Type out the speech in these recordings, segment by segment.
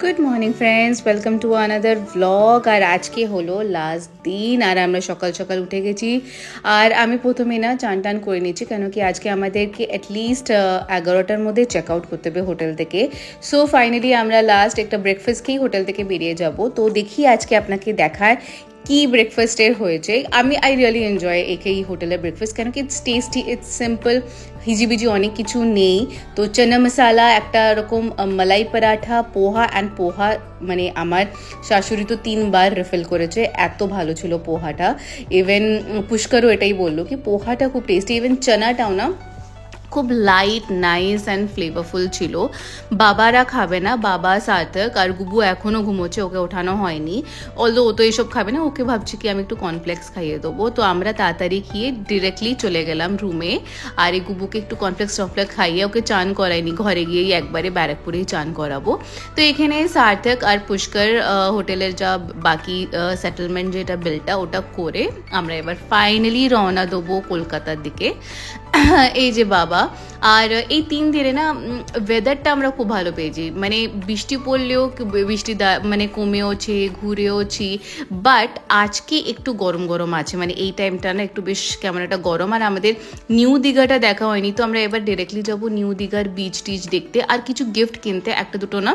Good morning friends, welcome to another blog. আর আজকে হলো লাস্ট দিন, আর আমরা সকাল সকাল উঠে গেছি। আর আমি প্রথমে না চান টান করে নিচ্ছি, কেন কি আজকে আমাদেরকে অ্যাটলিস্ট 11টার মধ্যে চেক আউট করতে হবে হোটেল থেকে। সো ফাইনালি আমরা লাস্ট একটা ব্রেকফাস্ট খেয়েই হোটেল থেকে বেরিয়ে যাব। তো দেখি আজকে আপনাকে দেখায় কি ব্রেকফাস্টের হয়েছে। আই রিয়েলি এনজয় এই হোটেলের ব্রেকফাস্ট, কেন কি ইটস টেস্টি, ইটস সিম্পল, হিজিবিজি অনেক কিছু নেই। তো চানা মশালা, একটা রকম মালাই পরাঠা, পোহা অ্যান্ড পোহা মানে আমার শাশুড়ি তো 3বার রিফিল করেছে, এত ভালো ছিল পোহাটা। ইভেন পুষ্করও এটাই বললো কি পোহাটা খুব টেস্টি। ইভেন চানাটাও না খুব লাইট, নাইস অ্যান্ড ফ্লেভারফুল ছিল। বাবারা খাবে না, বাবা সার্থক আর গুবু এখনও ঘুমোচ্ছে, ওকে ওঠানো হয়নি। অলদো ও তো এসব খাবে না, ওকে ভাবছি কি আমি একটু কর্নফ্লেক্স খাইয়ে দেবো। তো আমরা তাড়াতাড়ি খেয়ে ডিরেক্টলি চলে গেলাম রুমে। আর এই গুবুকে একটু কর্নফ্লেক্স টফ্লেক্স খাইয়ে ওকে চান করাইনি, ঘরে গিয়েই একবারে ব্যারাকপুরেই চান করাবো। তো এখানে সার্থক আর পুষ্কর হোটেলের যা বাকি সেটেলমেন্ট যেটা বিলটা ওটা করে আমরা এবার ফাইনালি রওনা দেবো কলকাতার দিকে। এই যে বাবা। আর এই 3 দিনে না ওয়েদারটা আমরা খুব ভালো পেয়েছি, মানে বৃষ্টি পড়লেও বৃষ্টি মানে কমেওছে, ঘুরেওছি। বাট আজকে একটু গরম গরম আছে, মানে এই টাইমটা না একটু বেশ কেমন একটা গরম। আর আমাদের নিউ দীঘাটা দেখা হয়নি, তো আমরা এবার ডিরেক্টলি যাবো নিউ দীঘার বিচ টিচ দেখতে আর কিছু গিফট কিনতে, একটা দুটো না,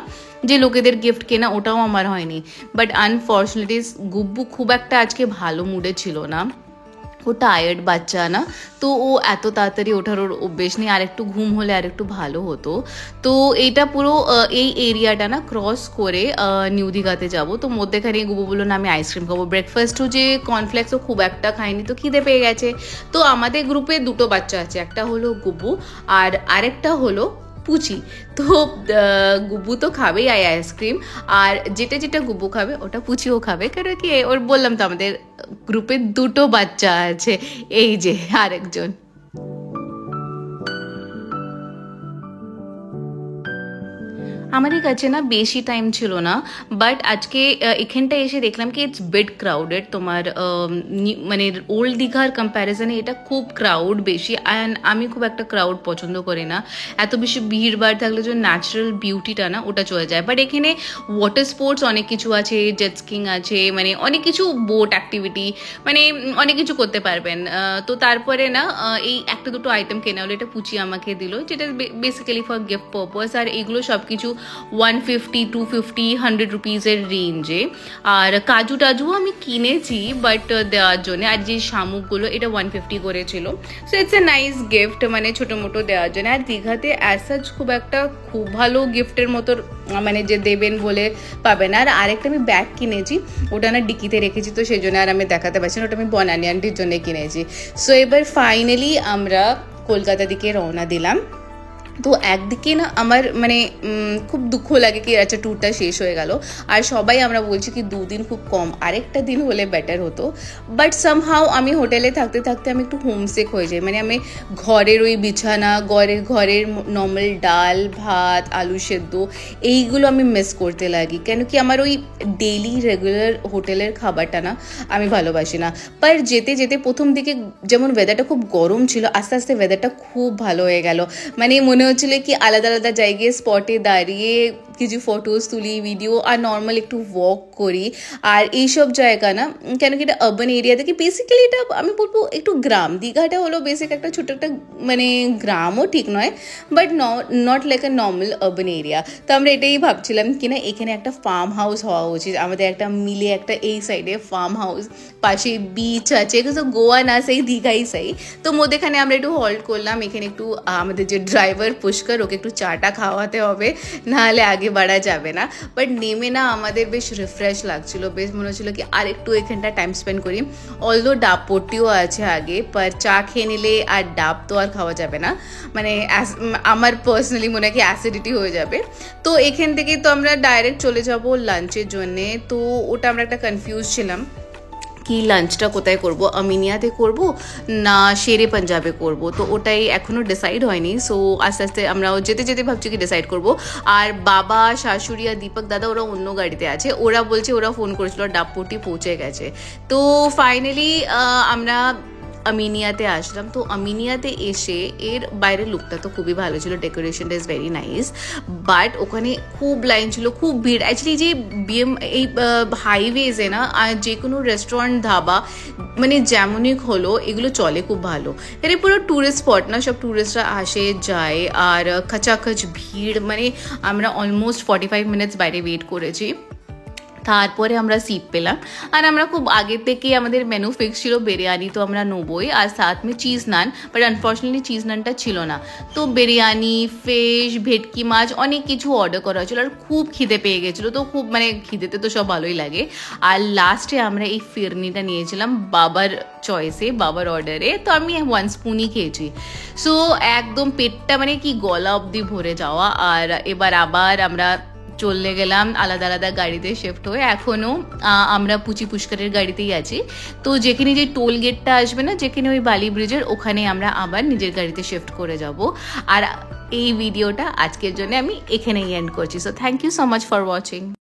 যে লোকেদের গিফট কেনা ওটাও আমার হয়নি। বাট আনফর্চুনেটলি গুব্বু খুব একটা আজকে ভালো মুডে ছিল না, ও টায়ার্ড বাচ্চা না, তো ও এত তাড়াতাড়ি ওঠার ওর অভ্যেস নেই, আর একটু ঘুম হলে আর একটু ভালো হতো। তো এইটা পুরো এই এরিয়াটা না ক্রস করে নিউ দীঘাতে যাবো। তো মধ্যেখানে গুবু বললো না আমি আইসক্রিম খাবো, ব্রেকফাস্টও যে কর্নফ্লেক্সও খুব একটা খাইনি, তো খিদে পেয়ে গেছে। তো আমাদের গ্রুপে 2টো বাচ্চা আছে, একটা হলো গুবু আর আরেকটা হলো পুচি। তো গুবু তো খাবেই আইসক্রিম, আর যেটা যেটা গুবু খাবে ওটা পুচিও খাবে, কেন কি ওর বললাম তো আমাদের গ্রুপে 2টো বাচ্চা আছে। এই যে আরেকজন। আমাদের কাছে না বেশি টাইম ছিল না, বাট আজকে এখানটা এসে দেখলাম কি ইটস বিট ক্রাউডেড। তোমার মানে ওল্ড দীঘার কম্প্যারিজনে এটা খুব ক্রাউড বেশি, অ্যান্ড আমি খুব একটা ক্রাউড পছন্দ করি না। এত বেশি ভিড় ভাড় থাকলে যে ন্যাচারাল বিউটিটা না ওটা চলে যায়। বাট এখানে ওয়াটার স্পোর্টস অনেক কিছু আছে, জেট স্কিং আছে, মানে অনেক কিছু বোট অ্যাক্টিভিটি, মানে অনেক কিছু করতে পারবেন। তো তারপরে না এই একটা দুটো আইটেম কেনা হলো, এটা পুচি আমাকে দিল, যেটা বেসিক্যালি ফর গিফট পারপাস। আর এগুলো সব কিছু 150, 250, 100 রুপিজের রেঞ্জে। আর কাজু টাজুও আমি কিনেছি বাট দেওয়ার জন্য। আর যে শামুকগুলো এটা 150 করেছিল। So it's a nice gift, মানে ছোটো মোটো দেওয়ার জন্য। আর দীঘাতে অ্যাজ সাচ খুব ভালো গিফটের মতো মানে যে দেবেন বলে পাবেন। আর আরেকটা আমি ব্যাগ কিনেছি, ওটা না ডিকিতে রেখেছি, তো সেই জন্য আর আমি দেখাতে পারছি না, ওটা আমি বনানি আন্টির জন্য কিনেছি। সো এবার ফাইনালি আমরা কলকাতা দিকে রওনা দিলাম। তো একদিকে না আমার মানে খুব দুঃখ লাগে কি আচ্ছা ট্যুরটা শেষ হয়ে গেল, আর সবাই আমরা বলছি কি 2 দিন খুব কম, আরেকটা দিন হলে বেটার হতো। বাট সামহাউ আমি হোটেলে থাকতে থাকতে আমি একটু হোমসিক হয়ে যাই, মানে আমি ঘরের ওই বিছানা, ঘরের নর্মাল ডাল ভাত আলু সেদ্ধ এইগুলো আমি মিস করতে লাগি, কেন কি আমার ওই ডেইলি রেগুলার হোটেলের খাবারটা না আমি ভালোবাসি না। বাট যেতে যেতে প্রথম দিকে যেমন ওয়েদারটা খুব গরম ছিল, আস্তে আস্তে ওয়েদারটা খুব ভালো হয়ে গেল। মানে মনে হচ্ছিল কি আলাদা আলাদা জায়গায় স্পটে দাঁড়িয়ে কিছু ফটোস তুলি, ভিডিও, আর নর্মাল একটু ওয়াক করি। আর এইসব জায়গা না, কেন কি এটা আরবান এরিয়া থেকে, বেসিক্যালি এটা আমি বলবো একটু গ্রাম। দীঘাটা হলো বেসিক একটা ছোট একটা মানে গ্রামও ঠিক নয়, but not like a normal urban area. তো আমরা এটাই ভাবছিলাম কি না এখানে একটা ফার্ম হাউস হওয়া উচিত আমাদের, একটা মিলে একটা এই সাইডে ফার্ম হাউস, পাশে বিচ আছে, তো গোয়া না সেই দীঘাই সাই। তো মধ্যেখানে আমরা একটু হল্ট করলাম, এখানে একটু আমাদের যে ড্রাইভার পুষ্কর ওকে একটু চাটা খাওয়াতে হবে, নাহলে আগে বাড়া যাবে না। বাট নেমে না আমাদের বেশ রিফ্রেশ লাগছিল, বেশ মনে হচ্ছিল কি আর একটু এখানটা টাইম স্পেন্ড করি। অলদো ডাব পট্টিও আছে আগে, পর চা খেয়ে নিলে আর ডাব তো আর খাওয়া যাবে না, মানে আমার পার্সোনালি মনে হয় কি অ্যাসিডিটি হয়ে যাবে। তো এখান থেকে তো আমরা ডাইরেক্ট চলে যাব লাঞ্চের জন্যে। তো ওটা আমরা একটা কনফিউজ ছিলাম কি লাঞ্চটা কোথায় করব, আমিনিয়াতে করব না শেরে পাঞ্জাবে করব। তো ওটাই এখনও ডিসাইড হয়নি। সো আস্তে আস্তে আমরা যেতে যেতে ভাবছি কি ডিসাইড করব। আর বাবা, শাশুড়ি আর দীপক দাদা ওরা অন্য গাড়িতে আছে, ওরা বলছে ওরা ফোন করেছিল ডাবপট্টি পৌঁছে গেছে। তো ফাইনালি আমরা আমিনিয়াতে আসলাম। তো আমিনিয়াতে এসে এর বাইরের লুকটা তো খুবই ভালো ছিল, ডেকোরেশনটা ইজ ভেরি নাইস, বাট ওখানে খুব লাইন ছিল, খুব ভিড়। অ্যাকচুয়ালি যে এই হাইওয়েজে না যে কোনো রেস্টুরেন্ট, ধাবা মানে যেমনই হলো এগুলো চলে খুব ভালো। এর পুরো ট্যুরিস্ট স্পট না, সব ট্যুরিস্টরা আসে যায়, আর খচাখচ ভিড়, মানে আমরা অলমোস্ট 45 মিনিটস বাইরে ওয়েট করেছি, তারপরে আমরা সিট পেলাম। আর আমরা খুব আগে থেকেই আমাদের মেনু ফিক্স ছিল বিরিয়ানি, তো আমরা নেবই, আর সাথ মে cheese naan, but unfortunately cheese নানটা ছিল না। তো বিরিয়ানি, ফিশ, ভেটকি মাছ অনেক কিছু অর্ডার করা হয়েছিল, আর খুব খিদে পেয়ে গেছিলো। তো খুব মানে খিদেতে তো সব ভালোই লাগে। আর লাস্টে আমরা এই ফিরনিটা নিয়েছিলাম বাবার চয়েসে, বাবার অর্ডারে, তো আমি 1 স্পুনই খেয়েছি। সো একদম পেটটা মানে কি গলা অবধি ভরে যাওয়া। আর এবার আবার আমরা চলে গেলাম আলাদা আলাদা গাড়িতে শিফট হয়ে। এখনও আমরা পুচি পুষ্করের গাড়িতেই আছি। তো যেখানে যে টোল গেটটা আসবে না, যেখানে ওই বালি ব্রিজের ওখানে আমরা আবার নিজের গাড়িতে শিফট করে যাব। আর এই ভিডিওটা আজকের জন্য আমি এখানেই এন্ড করছি। So thank you so much for watching.